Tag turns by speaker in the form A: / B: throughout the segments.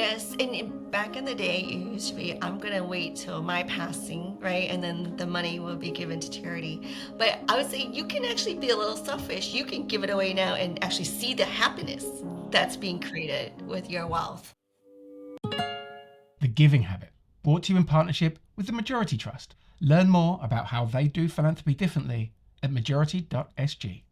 A: Yes, and back in the day, it used to be, I'm gonna wait till my passing, right? And then the money will be given to charity. But I would say you can actually be a little selfish. You can give it away now and actually see the happiness that's being created with your wealth.
B: The Giving Habit, brought to you in partnership with the Majority Trust. Learn more about how they do philanthropy differently at majority.sg.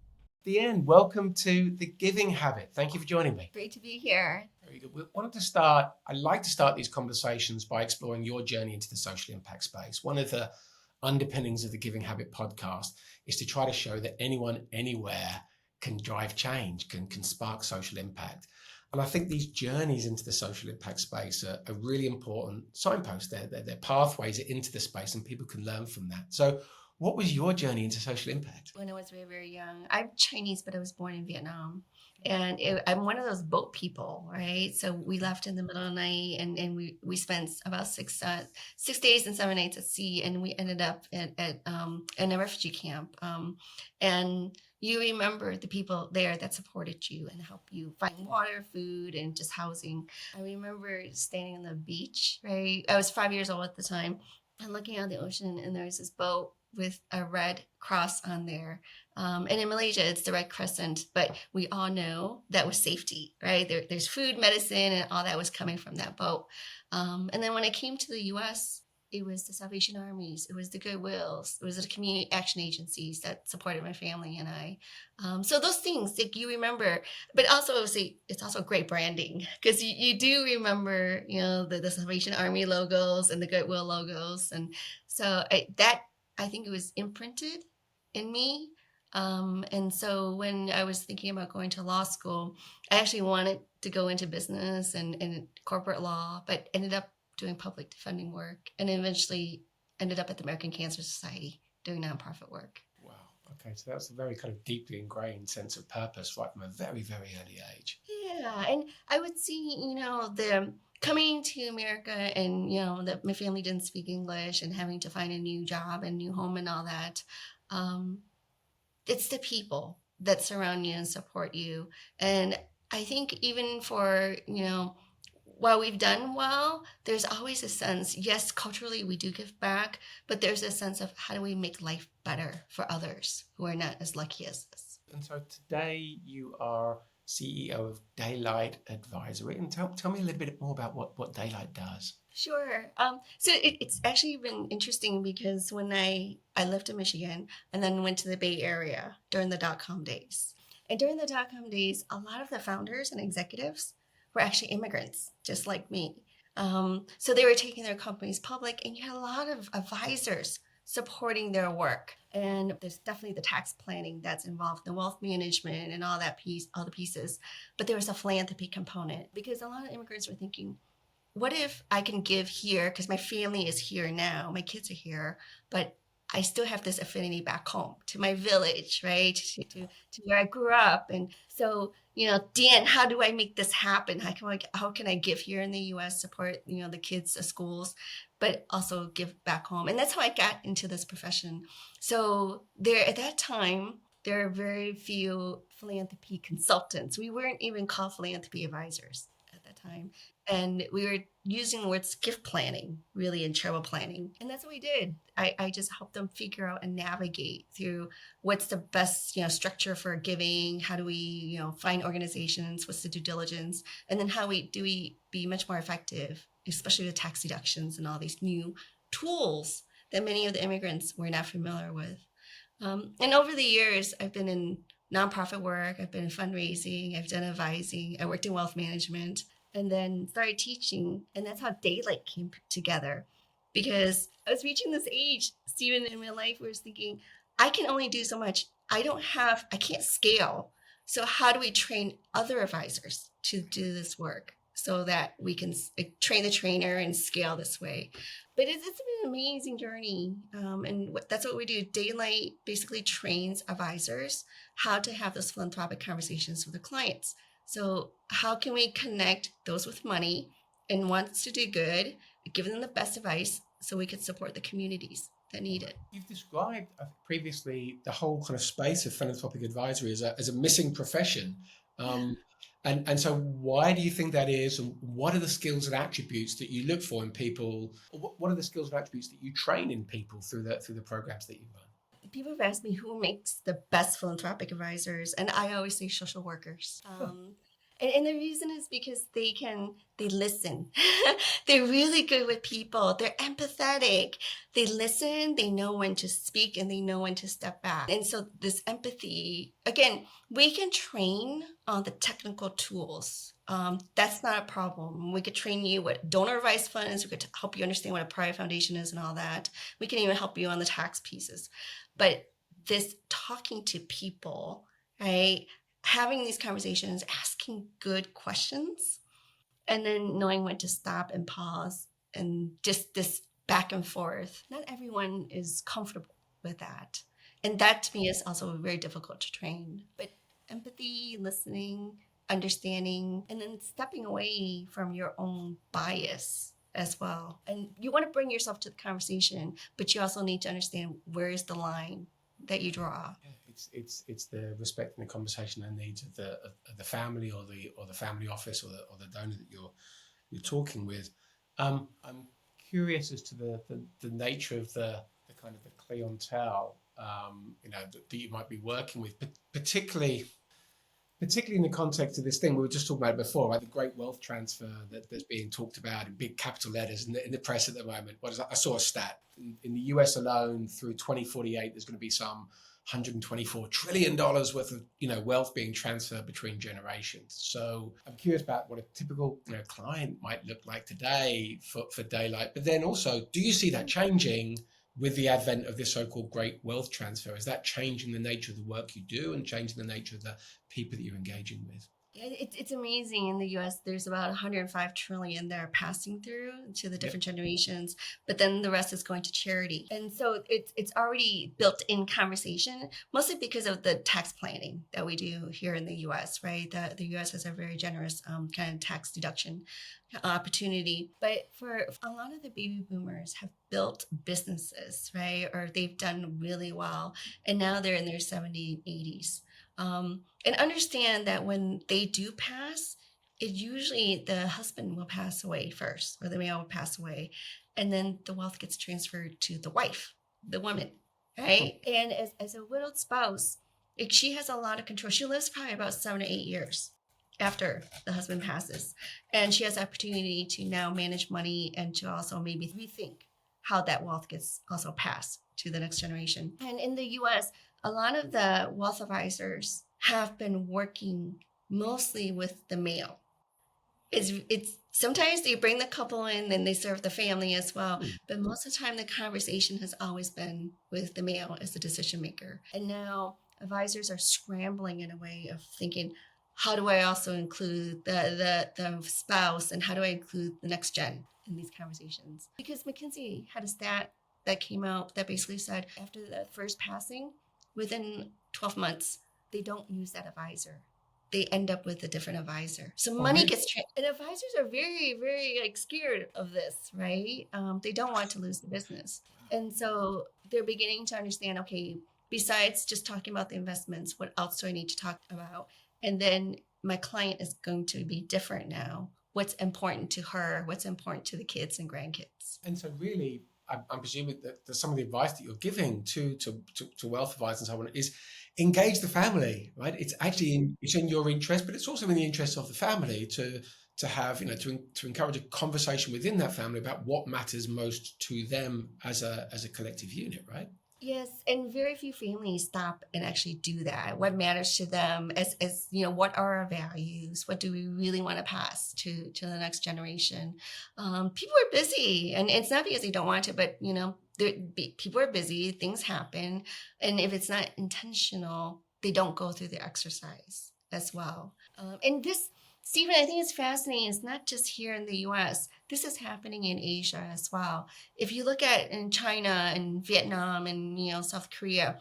B: Dien, welcome to The Giving Habit. Thank you for joining me.
A: Great to be here.
B: Very good. I like to start these conversations by exploring your journey into the social impact space. One of the underpinnings of the Giving Habit podcast is to try to show that anyone, anywhere can drive change, can spark social impact. And I think these journeys into the social impact space are really important signposts. They're pathways into the space, and people can learn from that. So what was your journey into social impact?
A: When I was very, very young, I'm Chinese, but I was born in Vietnam. And I'm one of those boat people, right? So we left in the middle of the night and we spent about 6 days and 7 nights at sea. And we ended up in a refugee camp. And you remember the people there that supported you and helped you find water, food, and just housing. I remember standing on the beach, right? I was 5 years old at the time and looking out the ocean, and there was this boat with a red cross on there. And in Malaysia, it's the Red Crescent, but we all know that was safety, right? There's food, medicine, and all that was coming from that boat. And then when I came to the US, it was the Salvation Armies, it was the Goodwills, it was the community action agencies that supported my family and I. So those things that you remember, but also obviously it's also great branding because you do remember, the Salvation Army logos and the Goodwill logos. And so I think it was imprinted in me. And so when I was thinking about going to law school, I actually wanted to go into business and corporate law, but ended up doing public defending work and eventually ended up at the American Cancer Society doing nonprofit work.
B: Wow. Okay, so that's a very kind of deeply ingrained sense of purpose right from a very, very early age.
A: Yeah, and I would see, the coming to America and, that my family didn't speak English and having to find a new job and new home and all that. It's the people that surround you and support you. And I think even for, while we've done well, there's always a sense, yes, culturally we do give back, but there's a sense of how do we make life better for others who are not as lucky as us.
B: And so today you are CEO of Daylight Advisory. And tell me a little bit more about what Daylight does.
A: Sure. So it's actually been interesting because when I lived in Michigan and then went to the Bay Area during the dot-com days. And during the dot-com days, a lot of the founders and executives were actually immigrants, just like me. So they were taking their companies public, and you had a lot of advisors supporting their work. And there's definitely the tax planning that's involved, the wealth management and all the pieces. But there was a philanthropy component because a lot of immigrants were thinking, what if I can give here because my family is here now, my kids are here, but I still have this affinity back home to my village, right? To where I grew up. And so, Dan, how do I make this happen? How can I give here in the US, support, the kids' schools, but also give back home? And that's how I got into this profession. So at that time, there are very few philanthropy consultants. We weren't even called philanthropy advisors at that time. And we were using the words gift planning, really, and travel planning. And that's what we did. I just helped them figure out and navigate through what's the best, structure for giving. How do we, find organizations? What's the due diligence? And then how do we be much more effective, especially with tax deductions and all these new tools that many of the immigrants were not familiar with. And over the years, I've been in nonprofit work. I've been in fundraising. I've done advising. I worked in wealth management. And then started teaching. And that's how Daylight came together. Because I was reaching this age, Stephen, in my life, where I was thinking, I can only do so much. I can't scale. So how do we train other advisors to do this work so that we can train the trainer and scale this way? But it's been an amazing journey. And that's what we do. Daylight basically trains advisors how to have those philanthropic conversations with their clients. So how can we connect those with money and wants to do good, give them the best advice so we could support the communities that need it?
B: You've described previously the whole kind of space of philanthropic advisory as a missing profession. And so why do you think that is? And what are the skills and attributes that you look for in people? Or what are the skills and attributes that you train in people through the programs that you run?
A: People have asked me who makes the best philanthropic advisors, and I always say social workers. And the reason is because they listen. They're really good with people. They're empathetic. They listen, they know when to speak, and they know when to step back. And so this empathy, again, we can train on the technical tools. That's not a problem. We could train you what donor advised funds. We could help you understand what a private foundation is and all that. We can even help you on the tax pieces. But this talking to people, right? Having these conversations, asking good questions, and then knowing when to stop and pause and just this back and forth. Not everyone is comfortable with that. And that to me is also very difficult to train. But empathy, listening, understanding, and then stepping away from your own bias as well. And you want to bring yourself to the conversation, but you also need to understand where is the line that you draw.
B: Yeah, it's the respecting the conversation and needs of the family or the family office or the donor that you're talking with. I'm curious as to the nature of the kind of the clientele that you might be working with, particularly in the context of this thing we were just talking about before, right? The great wealth transfer that's being talked about in big capital letters in the press at the moment. What is that? I saw a stat in the US alone through 2048. There's going to be some $124 trillion worth of wealth being transferred between generations. So I'm curious about what a typical client might look like today for Daylight. But then also, do you see that changing with the advent of this so-called great wealth transfer? Is that changing the nature of the work you do and changing the nature of the people that you're engaging with?
A: It's amazing. In the US, there's about 105 trillion that are passing through to the different generations, but then the rest is going to charity. And so it's already built in conversation, mostly because of the tax planning that we do here in the US, right? The US has a very generous kind of tax deduction opportunity. But for a lot of the baby boomers have built businesses, right? Or they've done really well. And now they're in their 70s and 80s. And understand that when they do pass, it usually the husband will pass away first, or the male will pass away, and then the wealth gets transferred to the wife, the woman, right? And as a widowed spouse, she has a lot of control. She lives probably about 7 to 8 years after the husband passes, and she has the opportunity to now manage money and to also maybe rethink how that wealth gets also passed to the next generation. And in the US, a lot of the wealth advisors have been working mostly with the male. It's sometimes they bring the couple in and they serve the family as well, but most of the time the conversation has always been with the male as the decision maker. And now advisors are scrambling in a way of thinking, how do I also include the spouse, and how do I include the next gen in these conversations? Because McKinsey had a stat that came out that basically said after the first passing, within 12 months, they don't use that advisor. They end up with a different advisor. So money gets and advisors are very, very scared of this, right? They don't want to lose the business. And so they're beginning to understand, okay, besides just talking about the investments, what else do I need to talk about? And then my client is going to be different now. What's important to her? What's important to the kids and grandkids?
B: And so really, I'm presuming that some of the advice that you're giving to wealth advisors and so on is engage the family, right? It's actually it's in your interest, but it's also in the interest of the family to have to encourage a conversation within that family about what matters most to them as a collective unit, right?
A: Yes, and very few families stop and actually do that. What matters to them as what are our values? What do we really want to pass to the next generation? People are busy, and it's not because they don't want to, but people are busy. Things happen, and if it's not intentional, they don't go through the exercise as well. And this, Stephen, I think it's fascinating. It's not just here in the US. This is happening in Asia as well. If you look at in China and Vietnam and South Korea,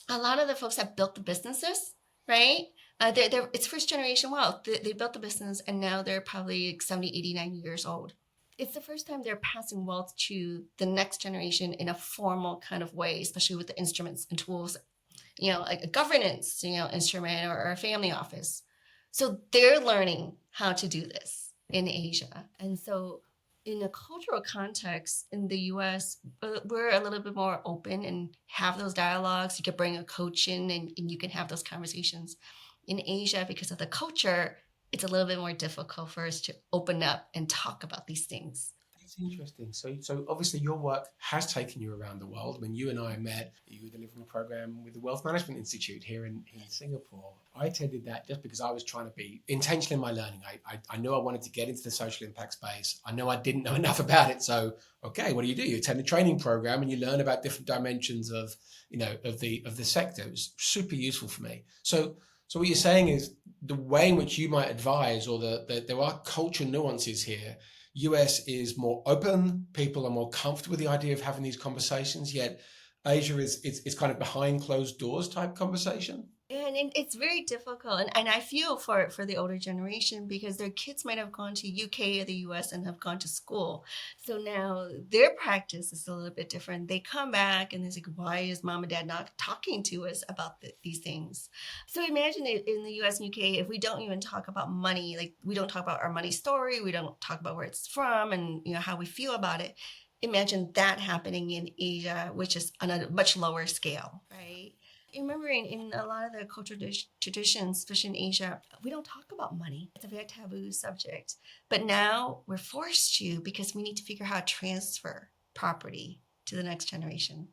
A: a lot of the folks have built the businesses, right? It's first generation wealth. They built the business and now they're probably like 70, 80, 90 years old. It's the first time they're passing wealth to the next generation in a formal kind of way, especially with the instruments and tools, like a governance, instrument or a family office. So they're learning how to do this in Asia. And so in a cultural context in the US, we're a little bit more open and have those dialogues. You could bring a coach in and you can have those conversations. In Asia, because of the culture, it's a little bit more difficult for us to open up and talk about these things.
B: That's interesting. So obviously your work has taken you around the world. When you and I met, you were delivering a program with the Wealth Management Institute here in Singapore. I attended that just because I was trying to be intentional in my learning. I knew I wanted to get into the social impact space. I know I didn't know enough about it. So, okay, what do? You attend a training program and you learn about different dimensions of, of the sector. It was super useful for me. So what you're saying is the way in which you might advise, or there are cultural nuances here. US is more open. People are more comfortable with the idea of having these conversations. Yet Asia is kind of behind closed doors type conversation.
A: It's very difficult. And I feel for the older generation because their kids might have gone to UK or the US and have gone to school. So now their practice is a little bit different. They come back and they're like, why is mom and dad not talking to us about these things? So imagine it in the US and UK, if we don't even talk about money, like we don't talk about our money story, we don't talk about where it's from and how we feel about it. Imagine that happening in Asia, which is on a much lower scale, right? Remember in a lot of the cultural traditions, especially in Asia, we don't talk about money. It's a very taboo subject. But now we're forced to because we need to figure out how to transfer property to the next generation.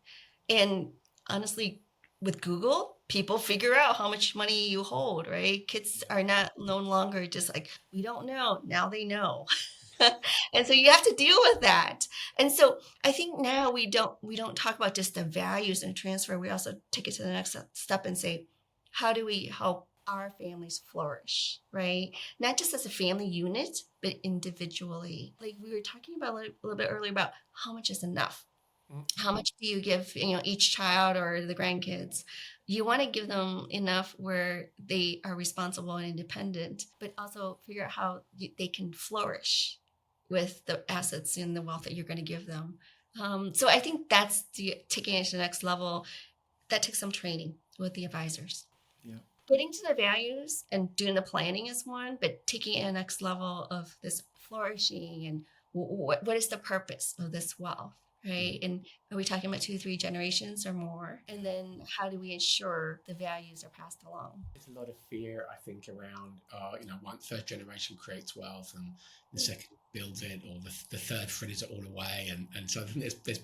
A: And honestly, with Google, people figure out how much money you hold, right? Kids are not no longer just like, we don't know. Now they know. And so you have to deal with that. And so I think now we don't talk about just the values and transfer. We also take it to the next step and say, how do we help our families flourish, right? Not just as a family unit, but individually. Like we were talking about a little bit earlier about how much is enough.
B: Mm.
A: How much do you give, each child or the grandkids? You want to give them enough where they are responsible and independent, but also figure out how they can flourish with the assets and the wealth that you're going to give them. So I think that's taking it to the next level. That takes some training with the advisors.
B: Yeah.
A: Getting to the values and doing the planning is one, but taking it to the next level of this flourishing and what is the purpose of this wealth, right? And are we talking about 2 3 generations or more? And then how do we ensure the values are passed along?
B: There's a lot of fear, I think, around, one first generation creates wealth and the second builds it, or the third fritters it all away. And so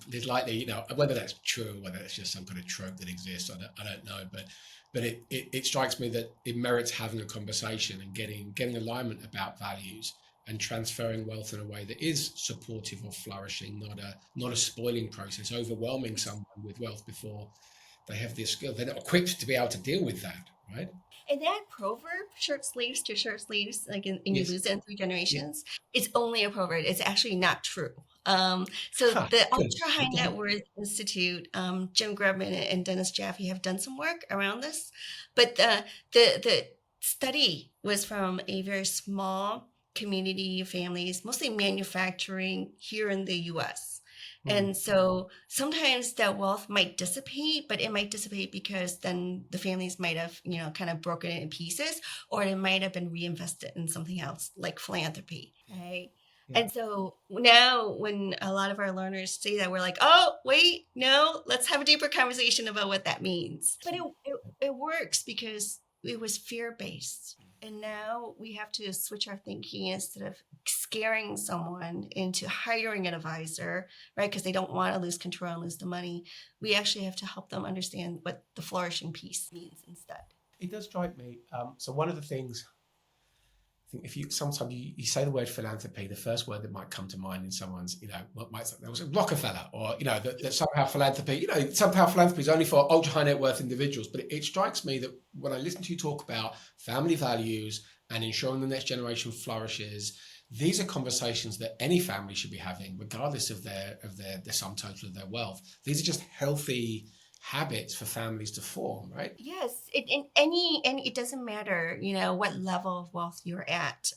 B: there's likely, whether that's true, whether it's just some kind of trope that exists, I don't know. But it strikes me that it merits having a conversation and getting alignment about values and transferring wealth in a way that is supportive of flourishing, not a spoiling process, overwhelming someone with wealth before they have the skill. They're not equipped to be able to deal with that, right?
A: And that proverb, short sleeves to short sleeves, like and you
B: Yes.
A: lose it in three
B: Yeah.
A: generations, it's only a proverb. It's actually not true. So
B: Huh,
A: the
B: good.
A: Ultra High Net Worth Institute, Jim Grubman and Dennis Jaffe have done some work around this, but the study was from a very small community of families, mostly manufacturing here in the U.S.
B: Hmm.
A: And so sometimes that wealth might dissipate, but it might dissipate because then the families might have, kind of broken it in pieces, or it might have been reinvested in something else like philanthropy, right?
B: Yeah.
A: And so now when a lot of our learners say that, we're like, oh, wait, no, let's have a deeper conversation about what that means. But it works because it was fear based. And now we have to switch our thinking instead of scaring someone into hiring an advisor, right? Because they don't want to lose control and lose the money. We actually have to help them understand what the flourishing piece means instead.
B: It does strike me. So one of the things I think, if you sometimes you say the word philanthropy, the first word that might come to mind in someone's, what might there was a Rockefeller, or that somehow philanthropy, somehow philanthropy is only for ultra high net worth individuals. But it strikes me that when I listen to you talk about family values and ensuring the next generation flourishes, these are conversations that any family should be having, regardless of the sum total of their wealth. These are just healthy habits for families to form, right?
A: Yes, and it doesn't matter, what level of wealth you're at.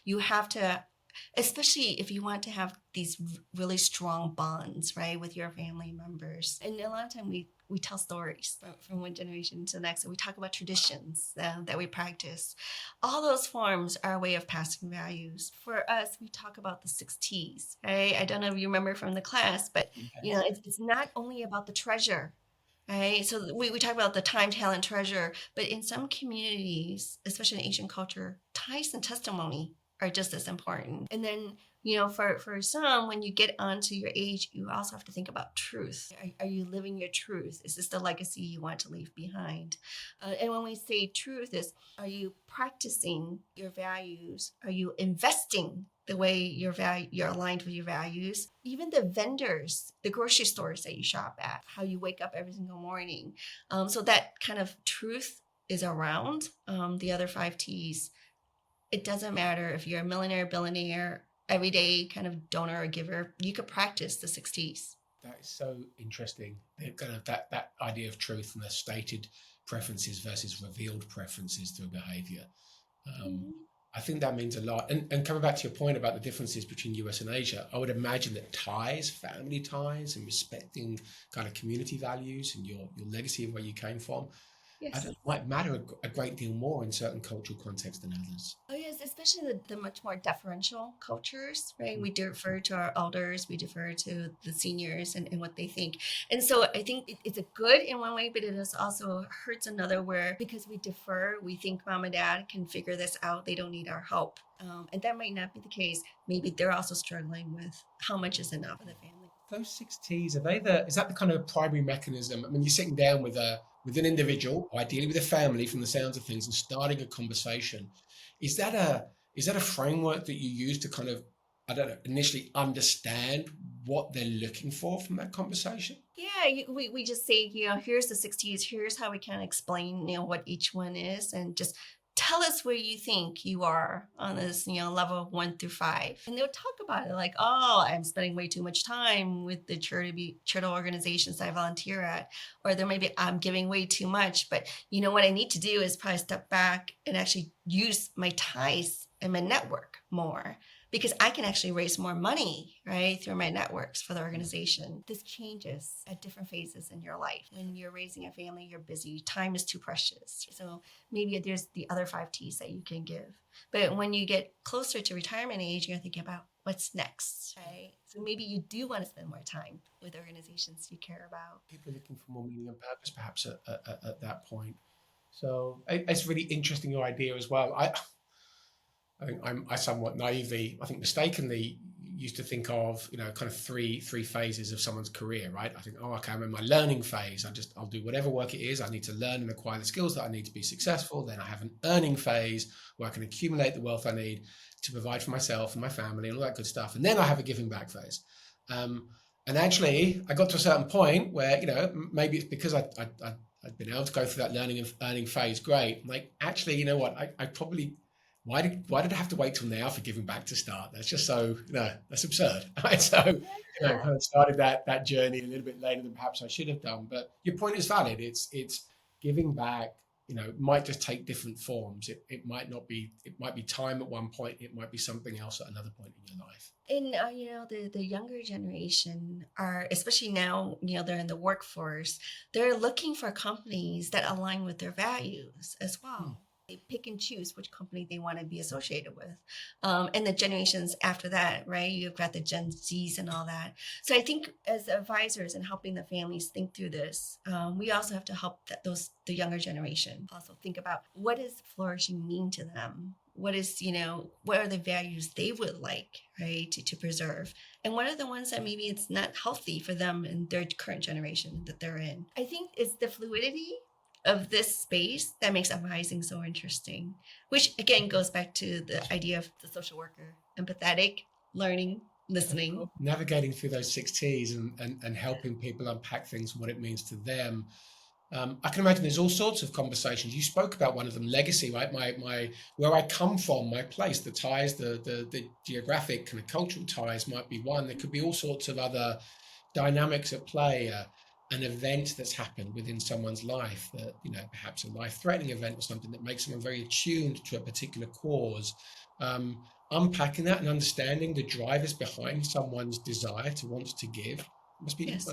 A: You have to especially if you want to have these really strong bonds, right, with your family members. And a lot of time we tell stories from one generation to the next, and we talk about traditions that we practice. All those forms are a way of passing values. For us, we talk about the 6 T's, right? I don't know if you remember from the class, but
B: Yes.
A: it's not only about the treasure. Right. So we talk about the time, talent, treasure, but in some communities, especially in Asian culture, ties and testimony are just as important. And then, for some, when you get onto your age, you also have to think about truth. Are you living your truth? Is this the legacy you want to leave behind? And when we say truth is, are you practicing your values? Are you investing the way you're aligned with your values? Even the vendors, the grocery stores that you shop at, how you wake up every single morning. So that kind of truth is around the other 5 T's. It doesn't matter if you're a millionaire, billionaire, everyday kind of donor or giver, you could practice the 6 T's.
B: That is so interesting. Kind of that idea of truth and the stated preferences versus revealed preferences through behavior. Um,
A: Mhm.
B: I think that means a lot. And coming back to your point about the differences between US and Asia, I would imagine that ties, family ties, and respecting kind of community values and your legacy of where you came from, I
A: Yes.
B: don't might matter a great deal more in certain cultural contexts than others.
A: Oh yes, especially the much more deferential cultures, right? We defer to our elders, we defer to the seniors and what they think. And so I think it's a good in one way, but it is also hurts another where because we defer, we think mom and dad can figure this out. They don't need our help. And that might not be the case. Maybe they're also struggling with how much is enough for the family.
B: Those 6 T's, are they is that the kind of primary mechanism? I mean, you're sitting down with an individual, ideally with a family from the sounds of things, and starting a conversation. Is that a framework that you use to kind of, I don't know, initially understand what they're looking for from that conversation?
A: Yeah, we just say, here's the 60s, here's how we kind of explain, what each one is, and just tell us where you think you are on this, level 1 through 5. And they'll talk about it like, oh, I'm spending way too much time with the charitable organizations I volunteer at, or there maybe I'm giving way too much. But what I need to do is probably step back and actually use my ties and my network more because I can actually raise more money, right, through my networks for the organization. This changes at different phases in your life. When you're raising a family, you're busy. Time is too precious. So maybe there's the other 5 T's that you can give. But when you get closer to retirement age, you're thinking about what's next, right? So maybe you do want to spend more time with organizations you care about.
B: People are looking for more meaning and purpose, perhaps at that point. So it's really interesting your idea as well. I think I somewhat naively, I think mistakenly, used to think of kind of three phases of someone's career, right? I think, oh, okay, I'm in my learning phase. I'll do whatever work it is. I need to learn and acquire the skills that I need to be successful. Then I have an earning phase where I can accumulate the wealth I need to provide for myself and my family and all that good stuff. And then I have a giving back phase. And actually, I got to a certain point where maybe it's because I'd been able to go through that learning and earning phase. Great. Like, actually, you know what? I probably why did I have to wait till now for giving back to start? That's just so that's absurd. Right? So kind of started that journey a little bit later than perhaps I should have done. But your point is valid. It's giving back. Might just take different forms. It might not be. It might be time at one point. It might be something else at another point in your life.
A: And the younger generation are, especially now, they're in the workforce. They're looking for companies that align with their values as
B: Hmm.
A: well. They pick and choose which company they want to be associated with. And the generations after that, right? You've got the Gen Zs and all that. So I think as advisors and helping the families think through this, we also have to help the younger generation also think about what does flourishing mean to them. What are the values they would like, right, to preserve? And what are the ones that maybe it's not healthy for them in their current generation that they're in? I think it's the fluidity of this space that makes advising so interesting, which again goes back to the idea of the social worker, empathetic, learning, listening.
B: Navigating through those 6 T's and helping people unpack things and what it means to them. I can imagine there's all sorts of conversations. You spoke about one of them, legacy, right? My where I come from, my place, the ties, the geographic kind of cultural ties might be one. There could be all sorts of other dynamics at play. An event that's happened within someone's life that perhaps a life-threatening event or something that makes someone very attuned to a particular cause. unpacking that and understanding the drivers behind someone's desire to want to give must be
A: Yes.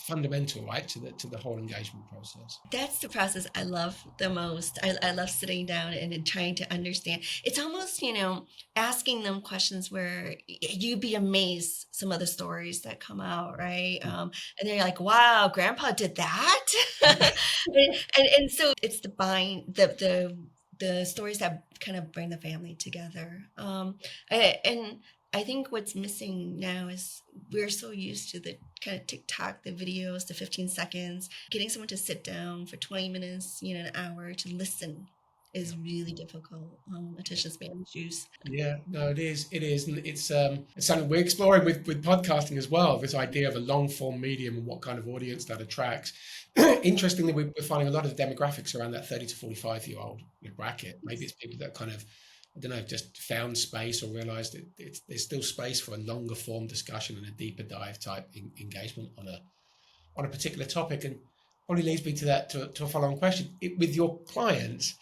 B: fundamental, right, to the whole engagement process.
A: That's the process I love the most. I love sitting down and trying to understand. It's almost, asking them questions where you'd be amazed some of the stories that come out, right? And they're like, wow, grandpa did that. And so it's the the stories that kind of bring the family together. And I think what's missing now is we're so used to the kind of TikTok, the videos, the 15 seconds. Getting someone to sit down for 20 minutes, an hour to listen is really difficult. Attention span issues.
B: Yeah, no, it is. It is, and it's something we're exploring with podcasting as well. This idea of a long form medium and what kind of audience that attracts. Interestingly, we're finding a lot of the demographics around that 30 to 45-year-old bracket. Maybe it's people that kind of, I don't know, just found space or realised that there's still space for a longer form discussion and a deeper dive type engagement on a particular topic. And probably leads me to that to a follow on question. With your clients,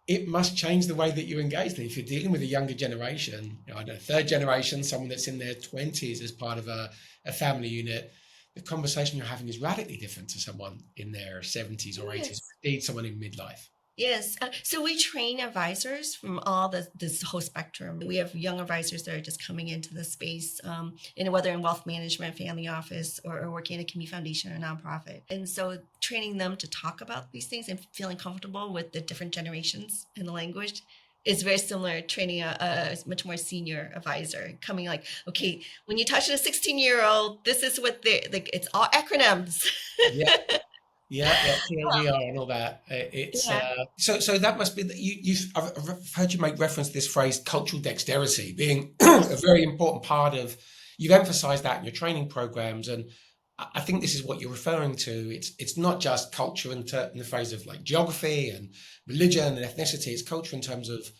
B: it must change the way that you engage them. If you're dealing with a younger generation, I don't know, third generation, someone that's in their 20s as part of a family unit, the conversation you're having is radically different to someone in their 70s or 80s,
A: Yes.
B: indeed someone in midlife.
A: Yes. So we train advisors from this whole spectrum. We have young advisors that are just coming into the space, whether in wealth management, family office, or working in a community foundation or nonprofit. And so training them to talk about these things and feeling comfortable with the different generations and the language is very similar to training a much more senior advisor coming like, okay, when you touch a 16-year-old, this is what they like. It's all acronyms.
B: Yeah, yeah, TLDR and all that. It's
A: Yeah.
B: so that must be that I've heard you make reference to this phrase cultural dexterity being a very important part of. You've emphasised that in your training programs, and I think this is what you're referring to. It's not just culture in the phrase of like geography and religion and ethnicity. It's culture in terms of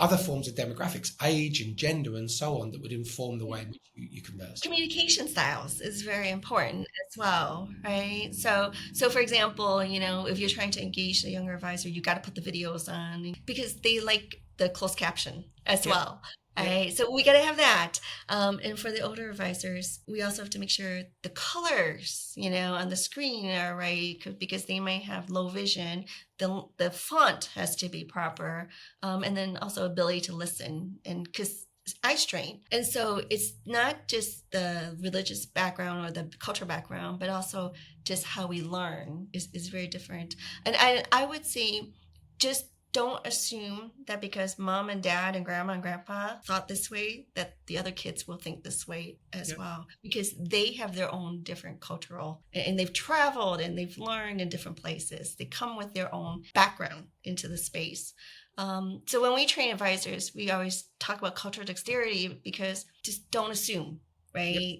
B: other forms of demographics, age and gender and so on that would inform the way in which you converse.
A: Communication styles is very important as well, right? So for example, if you're trying to engage the younger advisor, you got to put the videos on because they like the closed caption as
B: Yep,
A: well.
B: yep,
A: Right, so we got to have that. And for the older advisors, we also have to make sure the colors, on the screen are right because they might have low vision. The font has to be proper, and then also ability to listen, and because eye strain. And so it's not just the religious background or the cultural background, but also just how we learn is very different. And I would say just don't assume that because mom and dad and grandma and grandpa thought this way, that the other kids will think this way as
B: yep.
A: well, because they have their own different cultural and they've traveled and they've learned in different places. They come with their own background into the space. So when we train advisors, we always talk about cultural dexterity because just don't assume,
B: Yep.
A: right?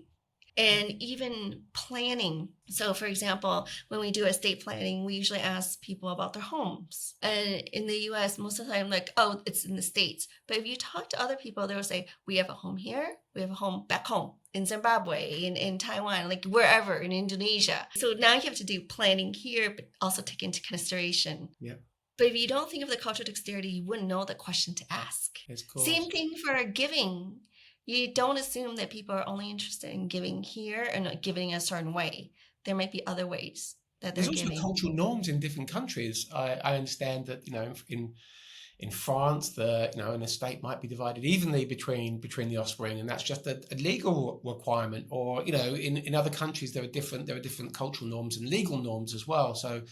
A: And even planning. So, for example, when we do estate planning, we usually ask people about their homes. And in the US, most of the time, like, oh, it's in the States. But if you talk to other people, they'll say, we have a home here, we have a home back home in Zimbabwe, in Taiwan, like wherever, in Indonesia. So now you have to do planning here, but also take into consideration.
B: Yep.
A: But if you don't think of the cultural dexterity, you wouldn't know the question to ask.
B: Yes, of
A: Same
B: course.
A: thing for giving. You don't assume that people are only interested in giving here and not giving a certain way. There might be other ways that they're
B: There's also
A: giving.
B: cultural norms in different countries. I understand that in France, an estate might be divided evenly between the offspring, and that's just a legal requirement. Or in other countries, there are different cultural norms and legal norms as well. So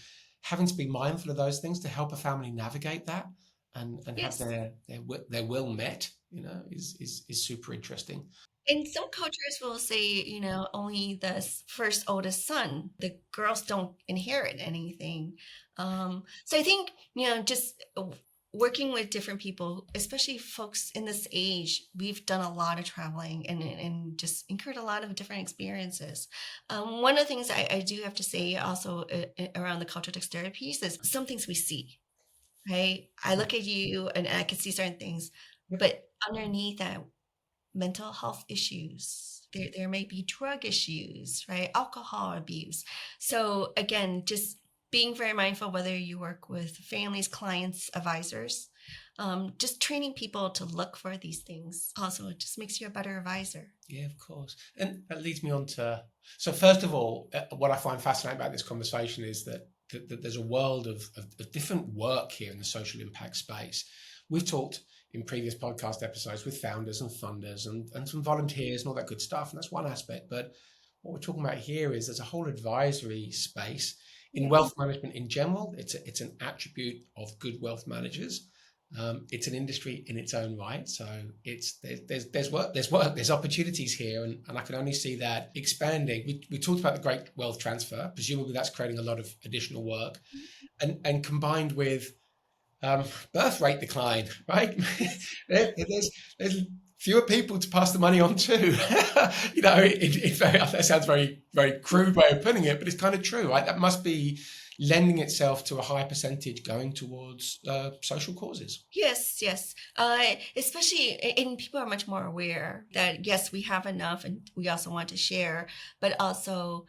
B: having to be mindful of those things to help a family navigate that and have
A: Yes.
B: their will met, is super interesting.
A: And some cultures will say, only the first oldest son, the girls don't inherit anything. So I think, just working with different people, especially folks in this age, we've done a lot of traveling and just incurred a lot of different experiences. One of the things I do have to say also around the cultural dexterity piece is some things we see, right? I look at you and I can see certain things,
B: Yep.
A: but underneath that, mental health issues. There may be drug issues, right? Alcohol abuse. So again, just being very mindful whether you work with families, clients, advisors. just training people to look for these things also just makes you a better advisor.
B: Yeah, of course. And that leads me on to, so first of all, what I find fascinating about this conversation is that there's a world of different work here in the social impact space. We've talked in previous podcast episodes with founders and funders and some volunteers and all that good stuff. And that's one aspect. But what we're talking about here is there's a whole advisory space in
A: Yes.
B: wealth management in general. It's an attribute of good wealth managers. It's an industry in its own right, so there's opportunities here, and I can only see that expanding. We talked about the great wealth transfer. Presumably, that's creating a lot of additional work, and combined with birth rate decline, right? There's fewer people to pass the money on to. That sounds very very crude way of putting it, but it's kind of true, right? That must be lending itself to a high percentage going towards social causes.
A: Yes, yes. Especially, and people are much more aware that yes, we have enough, and we also want to share, but also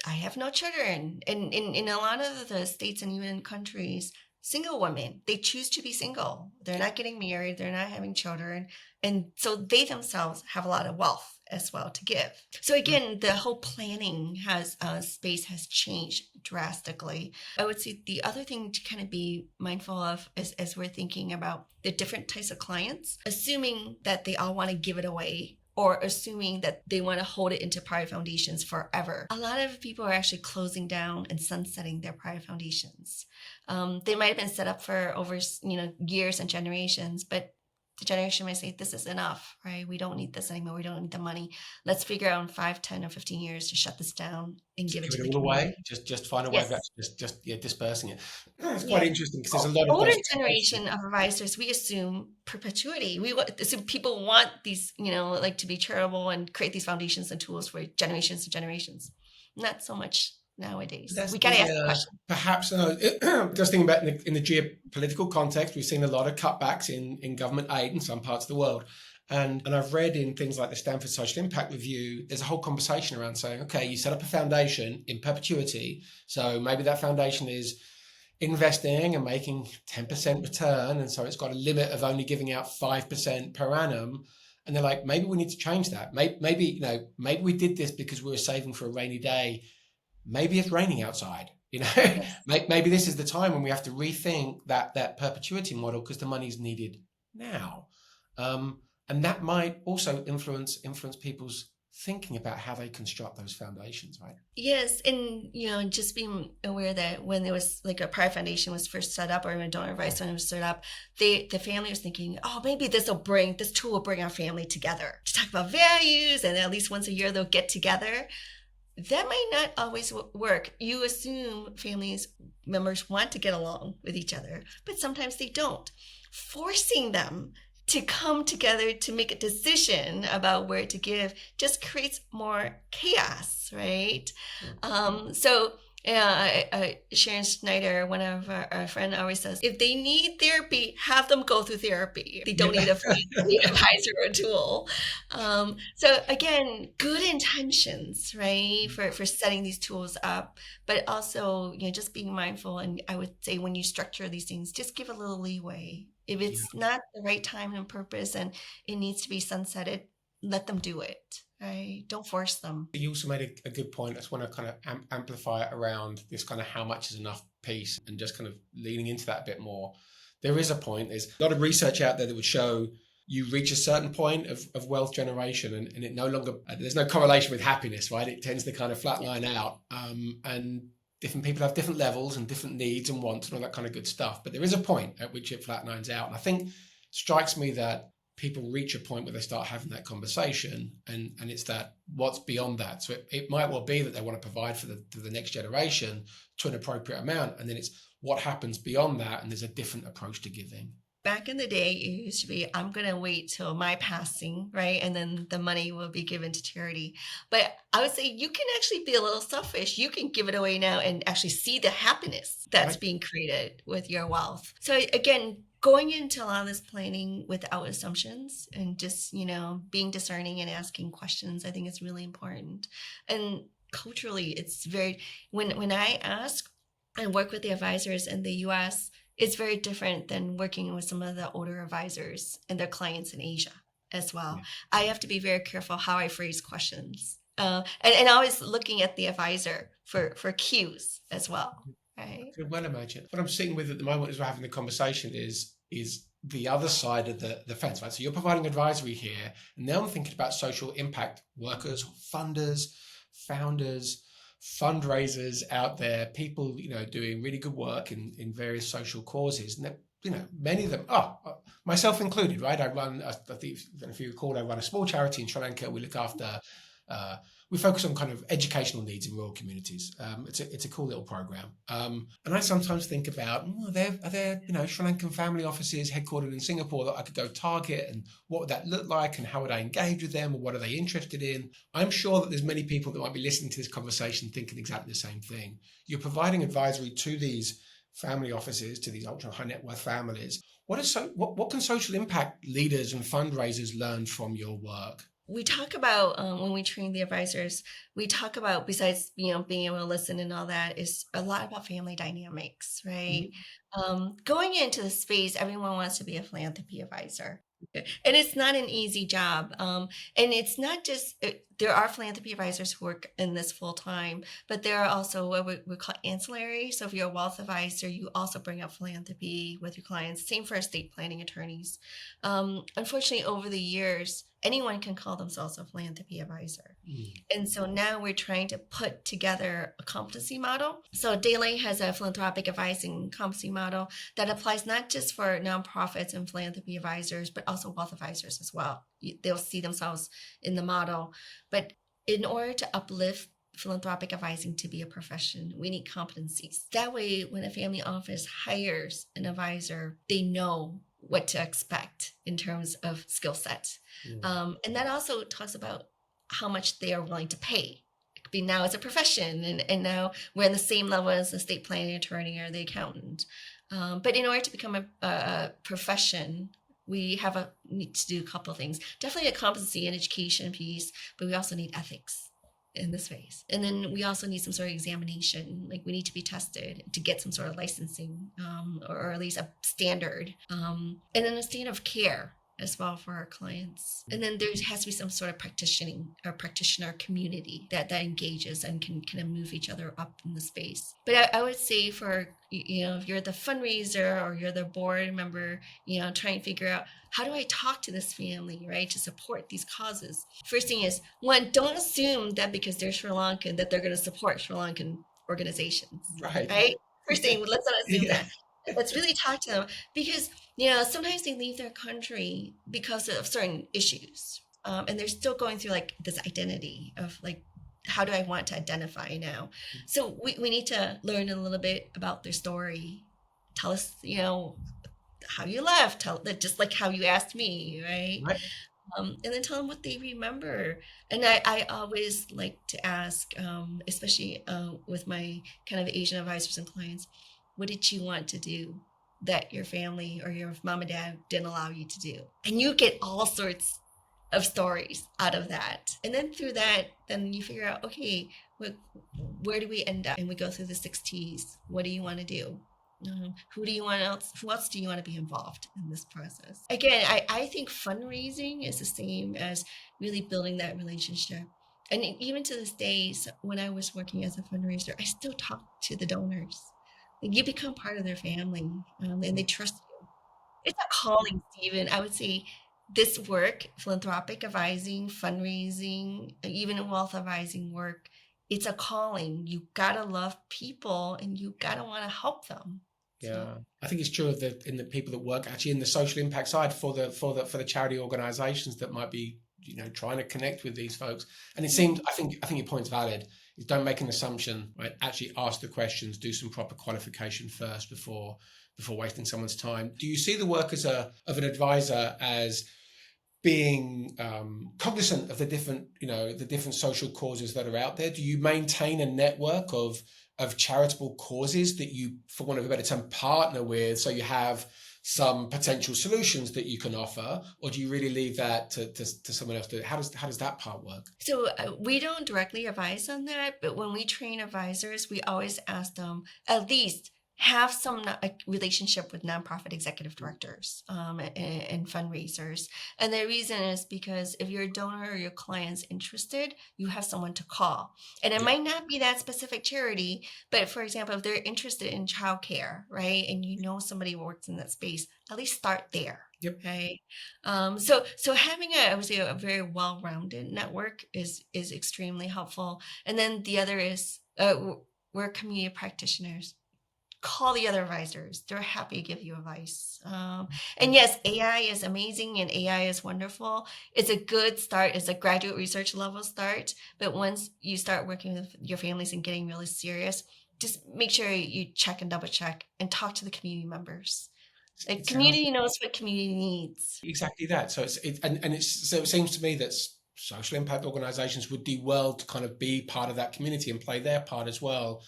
A: I have no children. And in a lot of the states and even countries, single women, they choose to be single. They're not getting married, they're not having children. And so they themselves have a lot of wealth as well to give. So again, the whole planning space has changed drastically. I would say the other thing to kind of be mindful of as we're thinking about the different types of clients, assuming that they all want to give it away or assuming that they want to hold it into private foundations forever. A lot of people are actually closing down and sunsetting their private foundations. They might have been set up for over years and generations, but the generation might say, this is enough, right? We don't need this anymore. We don't need the money. Let's figure out in 5, 10, or 15 years to shut this down and give it to
B: Give
A: the
B: it all away.
A: community.
B: Just find a way of
A: Yes.
B: actually just dispersing it. It's quite
A: Yeah.
B: interesting because there's a lot of
A: Older
B: those
A: generation of advisors, we assume perpetuity. We assume people want these, like to be charitable and create these foundations and tools for generations and generations. Not so much nowadays.
B: That's
A: We got to ask the question.
B: perhaps just thinking about in the geopolitical context, we've seen a lot of cutbacks in government aid in some parts of the world. And I've read in things like the Stanford Social Impact Review, there's a whole conversation around saying, okay, you set up a foundation in perpetuity. So maybe that foundation is investing and making 10% return. And so it's got a limit of only giving out 5% per annum. And they're like, maybe we need to change that. Maybe we did this because we were saving for a rainy day. Maybe it's raining outside.
A: Yes.
B: Maybe this is the time when we have to rethink that perpetuity model because the money's needed now. And that might also influence people's thinking about how they construct those foundations, right?
A: Yes, and just being aware that when there was like a private foundation was first set up, or when donor advice when it was set up, the family was thinking, oh, maybe this tool will bring our family together to talk about values, and at least once a year they'll get together. That might not always work. You assume families members want to get along with each other, but sometimes they don't. Forcing them to come together to make a decision about where to give just creates more chaos, right? So Sharon Snyder, one of our friend, always says, if they need therapy, have them go through therapy. They don't need a free advisor or tool. So again, good intentions, right, for setting these tools up, but also just being mindful. And I would say when you structure these things, just give a little leeway. If it's not the right time and purpose and it needs to be sunsetted, let them do it. Right? Don't force them.
B: You also made a good point. I just want to kind of amplify it around this kind of how much is enough piece and just kind of leaning into that a bit more. There is a point. There's a lot of research out there that would show you reach a certain point of wealth generation and it no longer, there's no correlation with happiness, right? It tends to kind of flatline out. And different people have different levels and different needs and wants and all that kind of good stuff. But there is a point at which it flatlines out. And I think it strikes me that people reach a point where they start having that conversation and it's that what's beyond that. So it might well be that they want to provide for the next generation to an appropriate amount. And then it's what happens beyond that. And there's a different approach to giving.
A: Back in the day, it used to be, I'm going to wait till my passing, right? And then the money will be given to charity. But I would say you can actually be a little selfish. You can give it away now and actually see the happiness that's being created with your wealth. So again, going into a lot of this planning without assumptions and just, being discerning and asking questions, I think is really important. And culturally, it's very, when I ask and work with the advisors in the US, it's very different than working with some of the older advisors and their clients in Asia as well.
B: Yeah.
A: I have to be very careful how I phrase questions. And always looking at the advisor for cues as well,
B: I
A: right?
B: can well imagine. What I'm sitting with at the moment as we're having the conversation is the other side of the fence, right? So you're providing advisory here, and now I'm thinking about social impact workers, funders, founders, fundraisers out there, people, doing really good work in various social causes. And many of them, myself included, right? I think if you recall, I run a small charity in Sri Lanka. We look after uh, we focus on kind of educational needs in rural communities. It's a cool little program. And I sometimes think about, are there Sri Lankan family offices headquartered in Singapore that I could go target, and what would that look like, and how would I engage with them, or what are they interested in? I'm sure that there's many people that might be listening to this conversation thinking exactly the same thing. You're providing advisory to these family offices, to these ultra high net worth families. What can social impact leaders and fundraisers learn from your work?
A: We talk about when we train the advisors, we talk about, besides being able to listen and all that, is a lot about family dynamics, right?
B: Mhm.
A: Going into the space, everyone wants to be a philanthropy advisor, and it's not an easy job. And it's not just there are philanthropy advisors who work in this full time, but there are also what we call ancillary. So if you're a wealth advisor, you also bring up philanthropy with your clients. Same for estate planning attorneys. Unfortunately, over the years, anyone can call themselves a philanthropy advisor.
B: Mm.
A: And so now we're trying to put together a competency model. So Daylight has a philanthropic advising competency model that applies not just for nonprofits and philanthropy advisors, but also wealth advisors as well. They'll see themselves in the model. But in order to uplift philanthropic advising to be a profession, we need competencies. That way, when a family office hires an advisor, they know what to expect in terms of skill set.
B: Mm.
A: And that also talks about how much they are willing to pay. It could be now as a profession, and now we're in the same level as the estate planning attorney or the accountant. But in order to become a profession, we need to do a couple of things. Definitely a competency and education piece, but we also need ethics in this phase. And then we also need some sort of examination. Like we need to be tested to get some sort of licensing, or at least a standard. And then a standard of care as well for our clients. And then there has to be some sort of practitioner community that engages and can kind of move each other up in the space. But I would say for, if you're the fundraiser or you're the board member, trying to figure out, how do I talk to this family, right, to support these causes? First thing is, one, don't assume that because they're Sri Lankan that they're going to support Sri Lankan organizations,
B: Right.
A: right? First thing, let's not assume
B: Yeah.
A: that. Let's really talk to them, because sometimes they leave their country because of certain issues, and they're still going through like this identity of like, how do I want to identify now? So we need to learn a little bit about their story. Tell us, how you left. Tell that, just like how you asked me, right?
B: Right.
A: And then tell them what they remember. And I always like to ask, especially with my kind of Asian advisors and clients, what did you want to do that your family or your mom and dad didn't allow you to do? And you get all sorts of stories out of that. And then through that, then you figure out, okay, where do we end up? And we go through the 6 T's. What do you want to do? Who else do you want to be involved in this process? Again, I think fundraising is the same as really building that relationship. And even to this day, when I was working as a fundraiser, I still talk to the donors. Like, you become part of their family, and they trust you. It's a calling, Stephen. I would say this work, philanthropic advising, fundraising, even wealth advising work, it's a calling. You gotta love people and you gotta want to help them. So
B: Yeah, I think it's true of in the people that work actually in the social impact side for the charity organisations that might be trying to connect with these folks. And it seems I think your point's valid. Is don't make an assumption, right? Actually ask the questions, do some proper qualification first before wasting someone's time. Do you see the work of an advisor as being cognizant of the different social causes that are out there? Do you maintain a network of charitable causes that you, for want of a better term, partner with, so you have some potential solutions that you can offer, or do you really leave that to someone else to do it? How does that part work?
A: So we don't directly advise on that, but when we train advisors, we always ask them, at least, have some relationship with nonprofit executive directors and fundraisers. And the reason is because if your donor or your client's interested, you have someone to call. And it
B: Yeah.
A: might not be that specific charity, but for example, if they're interested in childcare, right, and you know somebody who works in that space, at least start there.
B: Yep.
A: Right. So having I would say a very well-rounded network is extremely helpful. And then the other is we're community practitioners. Call the other advisors. They're happy to give you advice. And yes, AI is amazing and AI is wonderful. It's a good start. It's a graduate research level start. But once you start working with your families and getting really serious, just make sure you check and double check and talk to the community members. Like
B: It sounds
A: community knows what community needs.
B: exactly that. So it seems to me that social impact organizations would do well to kind of be part of that community and play their part as well.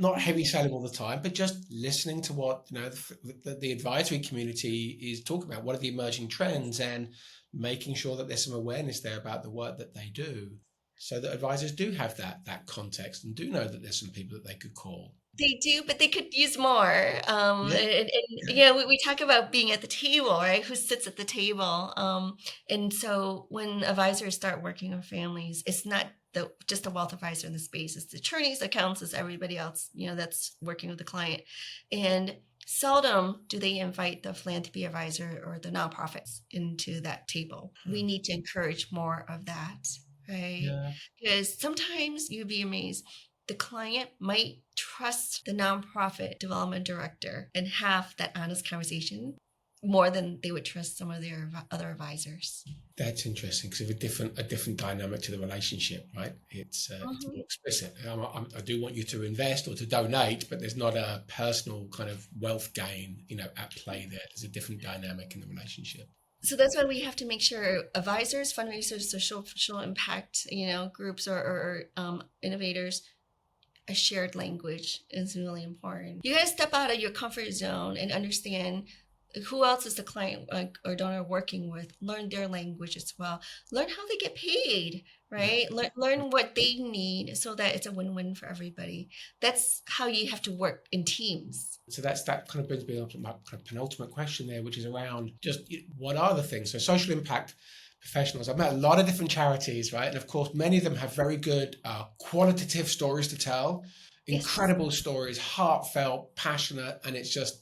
B: Not heavy selling all the time, but just listening to what the advisory community is talking about. What are the emerging trends, and making sure that there's some awareness there about the work that they do, so that advisors do have that context and do know that there's some people that they could call.
A: They do, but they could use more.
B: Yeah.
A: We talk about being at the table, right? Who sits at the table? And so when advisors start working with families, it's not just the wealth advisor in the space. It's the attorneys, accountants, everybody else, that's working with the client. And seldom do they invite the philanthropy advisor or the nonprofits into that table. We need to encourage more of that, right?
B: Yeah.
A: Because sometimes you'd be amazed the client might trust the nonprofit development director and have that honest conversation more than they would trust some of their other advisors.
B: That's interesting because of a different dynamic to the relationship, right? It's more explicit. I do want you to invest or to donate, but there's not a personal kind of wealth gain, at play there. There's a different dynamic in the relationship.
A: So that's why we have to make sure advisors, fundraisers, social impact, groups or innovators, a shared language is really important. You got to step out of your comfort zone and understand who else is the client or donor working with. Learn their language as well. Learn how they get paid, right? Learn what they need so that it's a win-win for everybody. That's how you have to work in teams.
B: So that kind of brings me up to my kind of penultimate question there, which is around just what are the things? So social impact professionals. I've met a lot of different charities, right? And of course, many of them have very good qualitative stories to tell, incredible stories, heartfelt, passionate, and it's just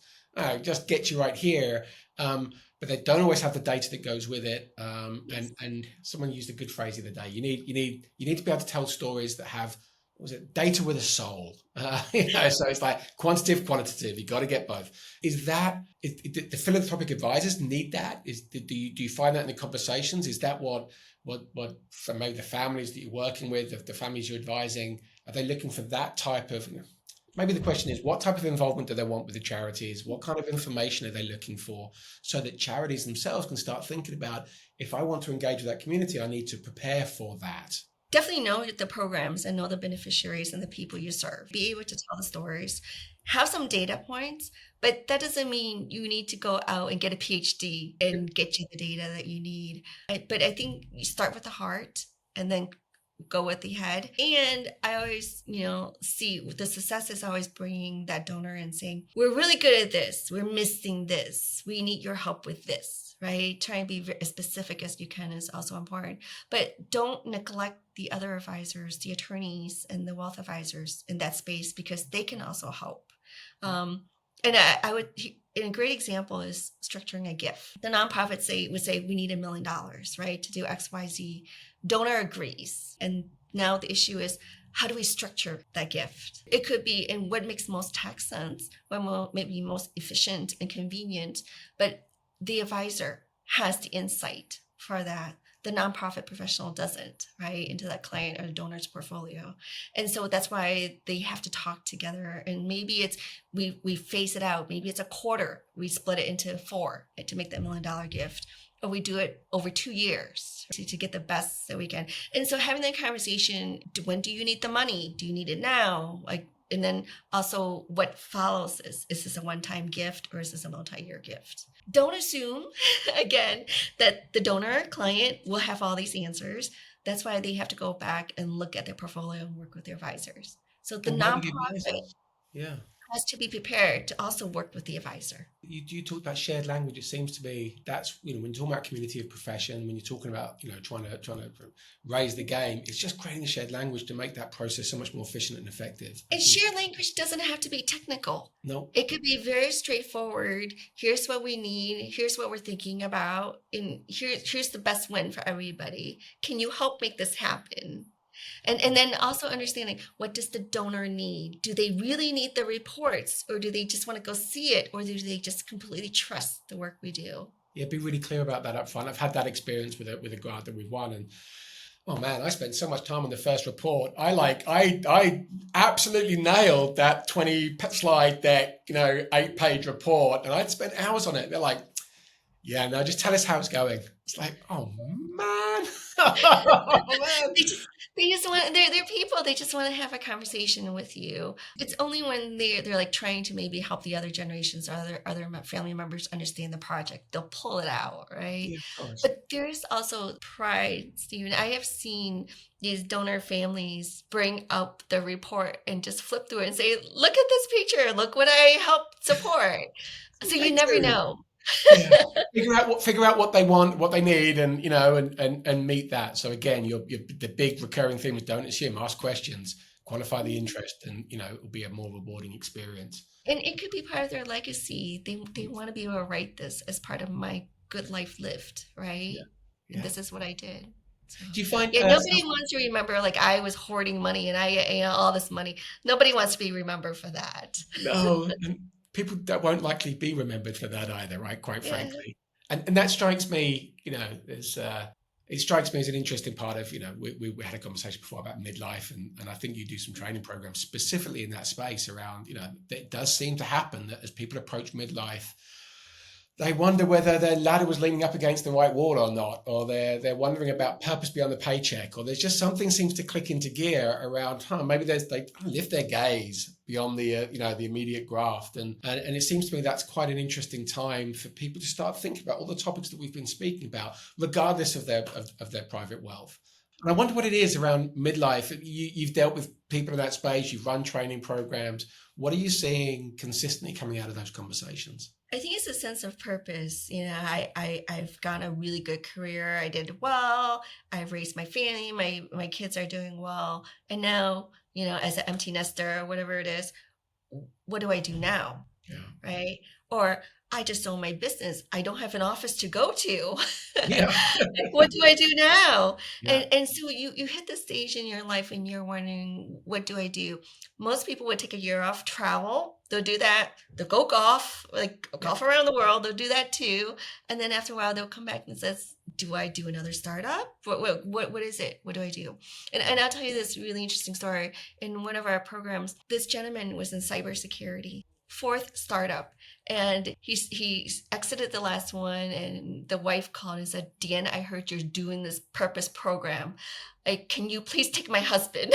B: get you right here. But they don't always have the data that goes with it. And someone used a good phrase the other day. You need to be able to tell stories that have data with a soul. So it's like quantitative, qualitative. You got to get both. The philanthropic advisors need that? Do you find that in the conversations? Is that what for maybe the families that you're working with, the families you're advising, are they looking for that type of? Maybe the question is, what type of involvement do they want with the charities? What kind of information are they looking for, so that charities themselves can start thinking about, if I want to engage with that community, I need to prepare for that.
A: Definitely know the programs and know the beneficiaries and the people you serve. Be able to tell the stories, have some data points, but that doesn't mean you need to go out and get a PhD and get you the data that you need. But I think you start with the heart and then go with the head. And I always, see the success is always bringing that donor and saying, we're really good at this. We're missing this. We need your help with this, right? Trying to be as specific as you can is also important. But don't neglect the other advisors, the attorneys and the wealth advisors in that space, because they can also help. And I would, and a great example is structuring a gift. The nonprofits would say, we need $1 million, right, to do XYZ. Donor agrees. And now the issue is, how do we structure that gift? It could be in what makes most tax sense, what will maybe most efficient and convenient, but the advisor has the insight for that. The nonprofit professional doesn't, right, into that client or the donor's portfolio. And so that's why they have to talk together. And maybe it's, we phase it out. Maybe it's a quarter. We split it into 4 to make that $1 million gift. Or we do it over 2 years to get the best that we can. And so having that conversation, when do you need the money? Do you need it now? And then also what follows is this a one-time gift or is this a multi-year gift? Don't assume, again, that the donor client will have all these answers. That's why they have to go back and look at their portfolio and work with their advisors. So the nonprofit,
B: Yeah.
A: has to be prepared to also work with the advisor.
B: You talked about shared language. It seems to be that's, when you're talking about community of profession, when you're talking about, trying to raise the game, it's just creating a shared language to make that process so much more efficient and effective. I
A: And
B: think.
A: shared language doesn't have to be technical.
B: No.
A: It could be very straightforward. Here's what we need. Here's what we're thinking about. And here's the best win for everybody. Can you help make this happen? And then also understanding, what does the donor need? Do they really need the reports, or do they just want to go see it, or do they just completely trust the work we do?
B: Yeah, be really clear about that up front. I've had that experience with a grant that we've won, and oh man, I spent so much time on the first report. I absolutely nailed that 20 slide deck, 8-page report, and I'd spent hours on it. They're like, yeah, no, just tell us how it's going. It's like, oh man. Oh, man.
A: They just want, they're people. They just want to have a conversation with you. It's only when they're like trying to maybe help the other generations or other family members understand the project, they'll pull it out, right?
B: Yeah, of course.
A: But there's also pride, Stephen. I have seen these donor families bring up the report and just flip through it and say, "Look at this picture. Look what I helped support." So you
B: They
A: never
B: do.
A: know.
B: Yeah. Figure out what they want, what they need, and and meet that. So again, the big recurring theme is don't assume, ask questions, qualify the interest, and it'll be a more rewarding experience.
A: And it could be part of their legacy. They want to be able to write this as part of my good life lived, right?
B: Yeah.
A: And
B: Yeah.
A: this is what I did. So,
B: Do you find
A: yeah, nobody wants to remember like I was hoarding money and all this money. Nobody wants to be remembered for that.
B: no, and people that won't likely be remembered for that either, right? Quite
A: Yeah.
B: frankly, and that strikes me. There's it strikes me as an interesting part of, we had a conversation before about midlife, and I think you do some training programs specifically in that space around, it does seem to happen that as people approach midlife, they wonder whether their ladder was leaning up against the right wall or not, or they're wondering about purpose beyond the paycheck, or there's just something seems to click into gear around, maybe they lift their gaze beyond the the immediate graft, and it seems to me that's quite an interesting time for people to start thinking about all the topics that we've been speaking about, regardless of their private wealth. And I wonder what it is around midlife. You've dealt with people in that space. You've run training programs. What are you seeing consistently coming out of those conversations?
A: I think it's a sense of purpose. I've got a really good career. I did well. I've raised my family. My kids are doing well. And now, as an empty nester or whatever it is, what do I do now?
B: Yeah.
A: Right? Or I just own my business. I don't have an office to go to.
B: Yeah.
A: What do I do now?
B: Yeah.
A: And so you hit the stage in your life and you're wondering, what do I do? Most people would take a year off, travel. They'll do that. They'll go golf, like golf around the world. They'll do that too. And then after a while, they'll come back and says, do I do another startup? What is it? What do I do? And I'll tell you this really interesting story. In one of our programs, this gentleman was in cybersecurity, fourth startup. And he exited the last one, and the wife called and said, "Dien, I heard you're doing this purpose program. Can you please take my husband?"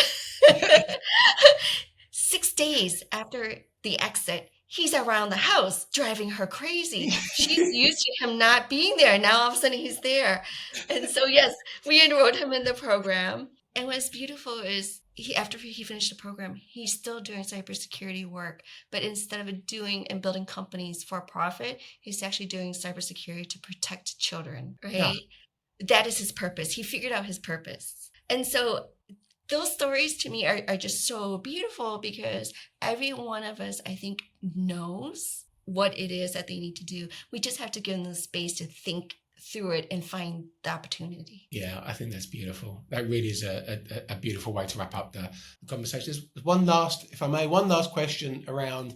A: 6 days after the exit, he's around the house driving her crazy. She's used to him not being there. Now all of a sudden he's there. And so, yes, we enrolled him in the program. And what's beautiful is after he finished the program, he's still doing cybersecurity work, but instead of doing and building companies for profit, he's actually doing cybersecurity to protect children, right? Yeah. That is his purpose. He figured out his purpose. And so those stories to me are just so beautiful, because every one of us, I think, knows what it is that they need to do. We just have to give them the space to think through it and find the opportunity.
B: Yeah, I think that's beautiful. That really is a beautiful way to wrap up the conversation. There's one last question around,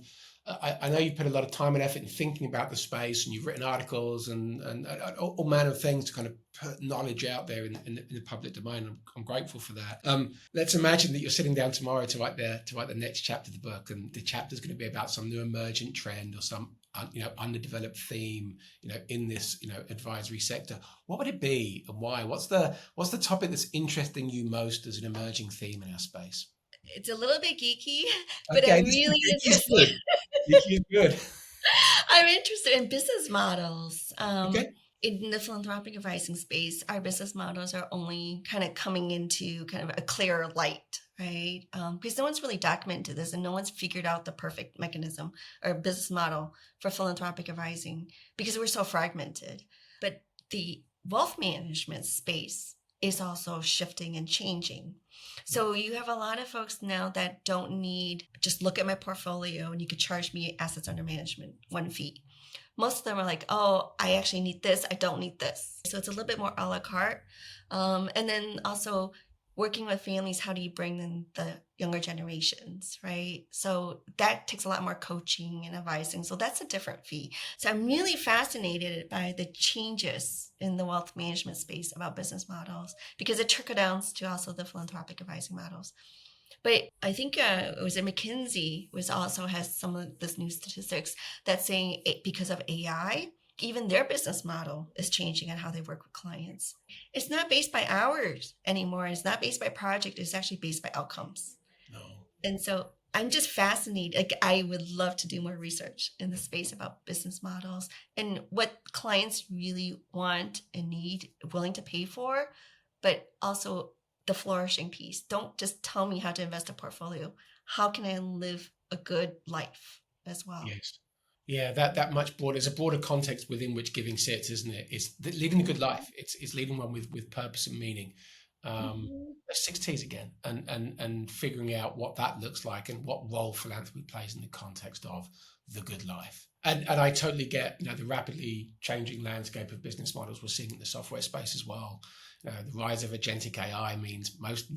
B: I know you put a lot of time and effort in thinking about the space, and you've written articles and all manner of things to kind of put knowledge out there in the public domain. I'm grateful for that. Let's imagine that you're sitting down tomorrow to write the next chapter of the book, and the chapter is going to be about some new emergent trend or some underdeveloped theme in this advisory sector. What would it be, and why? What's the topic that's interesting you most as an emerging theme in our space?
A: It's a little bit geeky, but
B: Okay,
A: I'm really interested.
B: Geeky is good.
A: I'm interested in business models.
B: Okay.
A: In the philanthropic advising space, our business models are only kind of coming into kind of a clearer light, right? Because no one's really documented this and no one's figured out the perfect mechanism or business model for philanthropic advising because we're so fragmented. But the wealth management space is also shifting and changing. So you have a lot of folks now that don't need just look at my portfolio and you could charge me assets under management, one fee. Most of them are like, oh, I actually need this, I don't need this. So it's a little bit more a la carte. And then also working with families, how do you bring in the younger generations, right? So that takes a lot more coaching and advising. So that's a different fee. So I'm really fascinated by the changes in the wealth management space about business models because it trickle downs to also the philanthropic advising models. But I think it was McKinsey was also has some of this new statistics that's saying because of AI, even their business model is changing on how they work with clients. It's not based by hours anymore. It's not based by project. It's actually based by outcomes.
B: No.
A: And so I'm just fascinated. Like I would love to do more research in the space about business models and what clients really want and need, willing to pay for, but also the flourishing piece. Don't just tell me how to invest a portfolio. How can I live a good life as well?
B: Yes. Yeah, that much broader. There's a broader context within which giving sits, isn't it? It's living a good life. It's leading one with purpose and meaning.
A: Mhm.
B: Six T's again, and figuring out what that looks like and what role philanthropy plays in the context of the good life. And I totally get, the rapidly changing landscape of business models we're seeing in the software space as well. The rise of agentic AI means most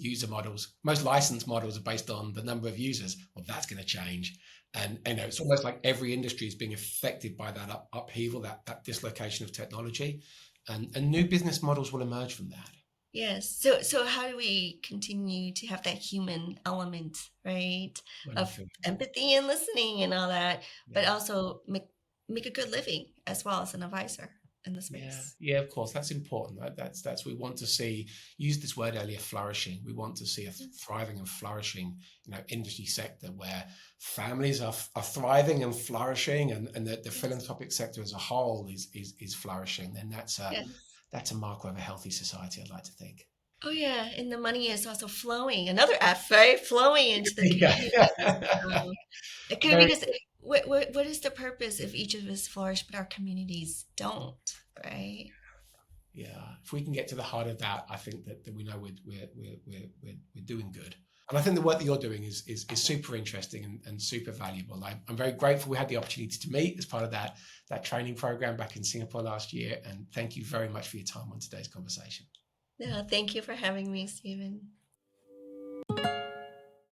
B: license models are based on the number of users. Well, that's going to change. And it's almost like every industry is being affected by that upheaval, that dislocation of technology, and new business models will emerge from that.
A: Yes. So how do we continue to have that human element, right? Of
B: Wonderful.
A: empathy and listening and all that, but
B: Yeah.
A: also make a good living as well as an advisor in the
B: Yeah,
A: space.
B: yeah, of course, that's important. That's we want to see. Use this word earlier, flourishing. We want to see a thriving and flourishing, industry sector where families are thriving and flourishing, and the
A: Yes.
B: philanthropic sector as a whole is flourishing. Then
A: Yes.
B: that's a marker of a healthy society, I'd like to think.
A: Oh yeah, and the money is also flowing. Another F, right? Flowing into the
B: Yeah.
A: communities. So it could
B: Very
A: because what is the purpose if each of us flourish but our communities don't, right?
B: Yeah, if we can get to the heart of that, I think that we know we're doing good. And I think the work that you're doing is super interesting and super valuable. I'm very grateful we had the opportunity to meet as part of that training program back in Singapore last year. And thank you very much for your time on today's conversation.
A: Yeah, thank you for having me, Stephen.